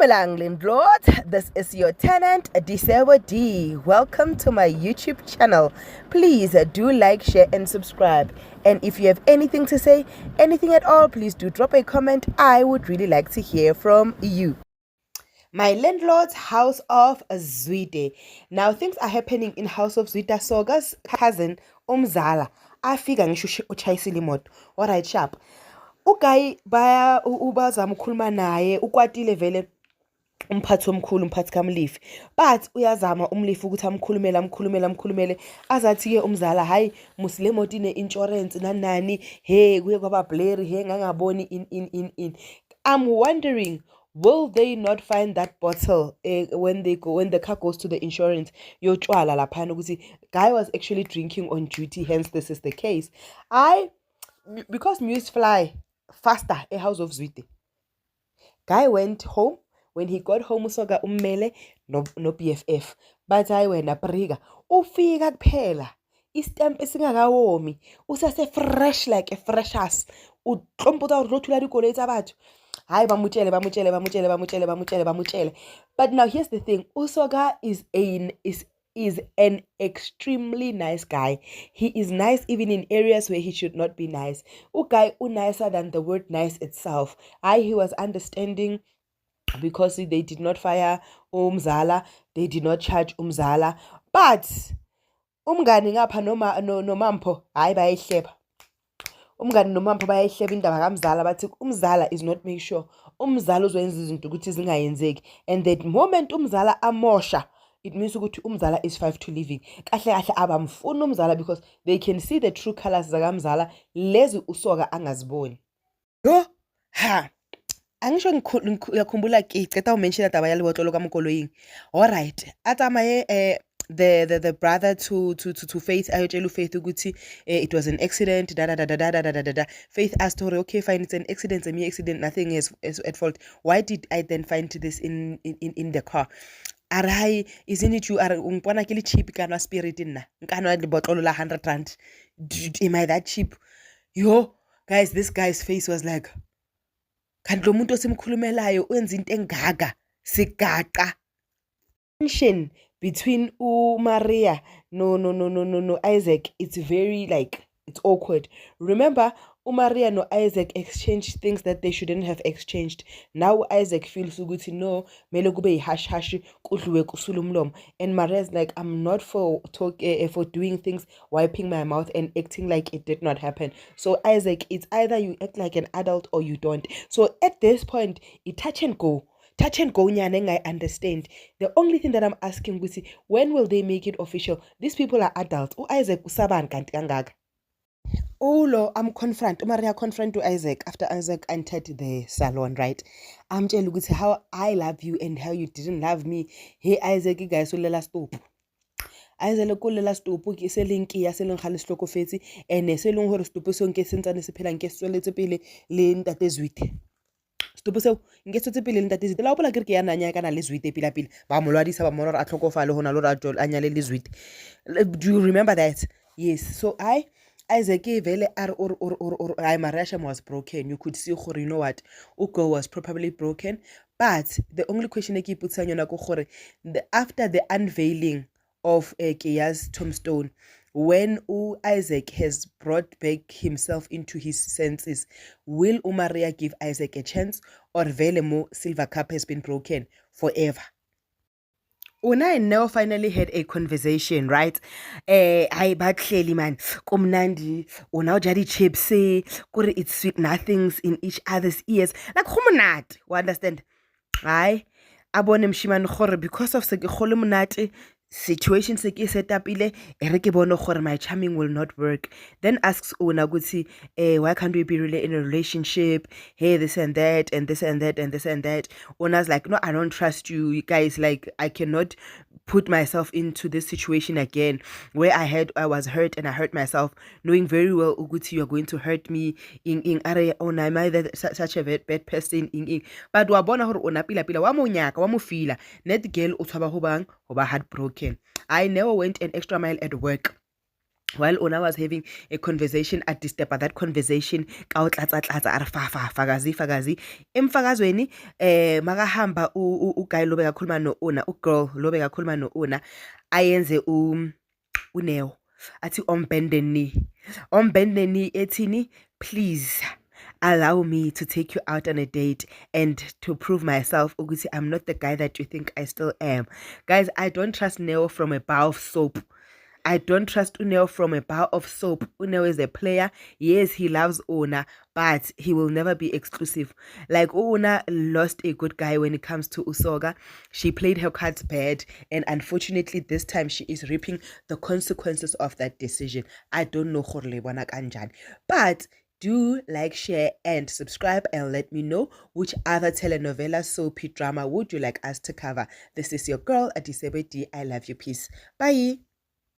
Dumelang landlord, this is your tenant Disebo D. Welcome to my YouTube channel. Please do like, share and subscribe. And if you have anything to say, anything at all, please do drop a comment. I would really like to hear from you. My landlord's house of Zwide. Now things are happening in house of Zwide. Soga's cousin Umzala afika ngisho uchayisile imoto. Alright sharp. Uguy baya ubazama ukukhuluma naye ukwatile vele umphathi omkhulu umphathi kaMlifi but uyazama uMlifi ukuthi amkhulumele azathi ke umzala hayi musile moto ine insurance nani hey kuye kwaba blurry hey ngangaboni in I'm wondering, will they not find that bottle when the car goes to the insurance yotshwala laphana ukuthi guy was actually drinking on duty, hence this is the case. Because news fly faster a house of Zwide. Guy went home. When he got home usoka ummele no BFF but wena briga ufika kuphela istamp esingakawomi usase fresh like a fresh ass utlomputa urothula dikoloi tsa batho hayi bamutshele but now here's the thing, usoka is an extremely nice guy. He is nice even in areas where he should not be nice. Uguy nicer than the word nice itself. He was understanding because they did not fire Umzala, they did not charge Umzala, but umngani ngapha nomampo hayi bayihleba. Umngani nomampo bayihleba indaba kaMzala bathi Umzala is not make sure Umzala uzwenza izinto ukuthi zingayenzeki, and that moment Umzala amosha, it means ukuthi Umzala is 5 to living. Kahle abamfuna Umzala because they can see the true colors zakamzala lezi usoka angaziboni. Yo ha angisho ngiyakhumbula ke iceda umention indaba yalibotolo kaMkoloyini. All right, atamaye the brother to Faith ayotshela uFaith ukuthi it was an accident da. Faith asked her, okay fine, it's an accident, a mere accident, nothing is at fault. Why did I then find this in the car? Arai, isn't it you are ungibona ke le cheap kana spirit nna nkana libotolo la 100 rand, am I that cheap? Yo guys, this guy's face was like kanti lo muntu osimkhulumelayo wenza into engaka sigaqa. Tension between Maria no Isaac, it's very like it's awkward. Remember Maria no Isaac exchanged things that they shouldn't have exchanged. Now Isaac feels ukuthi no mele kube hash kudliwe kusula umlomo, and Maria's like I'm not for doing things, wiping my mouth and acting like it did not happen. So Isaac, it's either you act like an adult or you don't. So at this point it touch and go nyane. I understand. The only thing that I'm asking is when will they make it official? These people are adults. Isaac usabani kanti kangaka? Ulo Maria confront to Isaac after Isaac entered the salon, right? I'm telling you how I love you and how you didn't love me. Hey Isaac, you guys will let us stop. Isaac ko lela stop ke se link ya se leng ga le slokofetse ene se leng hore stop so nke sentsane se phela nke sweletse pele le ntate Zwide. Stop so nke sweletse pele le ntate Zwide la opola ke ya nanya kana le Zwide pila ba molwadisa ba mona a tlhokofale hona lo ratol anyale le Zwide. Do you remember that? Yes. So Isaac vele Mariasham was broken. You could see, you know what, Ugo was probably broken. But the only question I keep putting after the unveiling of Kia's tombstone, when Isaac has brought back himself into his senses, will Maria give Isaac a chance, or Velemo silver cup has been broken forever? Una and Neo finally had a conversation, right? I bad clearly man. Kumnandi, una jadi chips it's sweet nothings in each other's ears. Like humanat, you understand? I abonem shiman khore because of se situation se ke set up ile ere ke bone gore my charming will not work. Then asks Una Gutsi, why can't we be really in a relationship? Hey, this and that and this and that and this and that. Una's like, no, I don't trust you guys. Like, I cannot put myself into this situation again where I was hurt and I hurt myself, knowing very well Uguti, you're going to hurt me in area on am I such a bad person in but wabona hore ona pila wa mo nyaka wa mo fila net girl o tshaba ho bang ho ba heartbroken. I never went an extra mile at work while Una was having a conversation at this step, that conversation, fagazi. Emfakazweni, makahamba uguy lobe kakhuluma no Una, girl lobe kakhuluma no Una, ayenze uneo. Athi on bended knee. Ethini, please allow me to take you out on a date and to prove myself, ukuthi I'm not the guy that you think I still am. Guys, I don't trust Neo from a bar of soap. I don't trust Uneo from a bar of soap. Uneo is a player. Yes, he loves Una, but he will never be exclusive. Like Una lost a good guy when it comes to Usoga. She played her cards bad, and unfortunately this time she is reaping the consequences of that decision. I don't know but do like, share, and subscribe, and let me know which other telenovela soapy drama would you like us to cover. This is your girl, Adisebe D. I love you. Peace. Bye.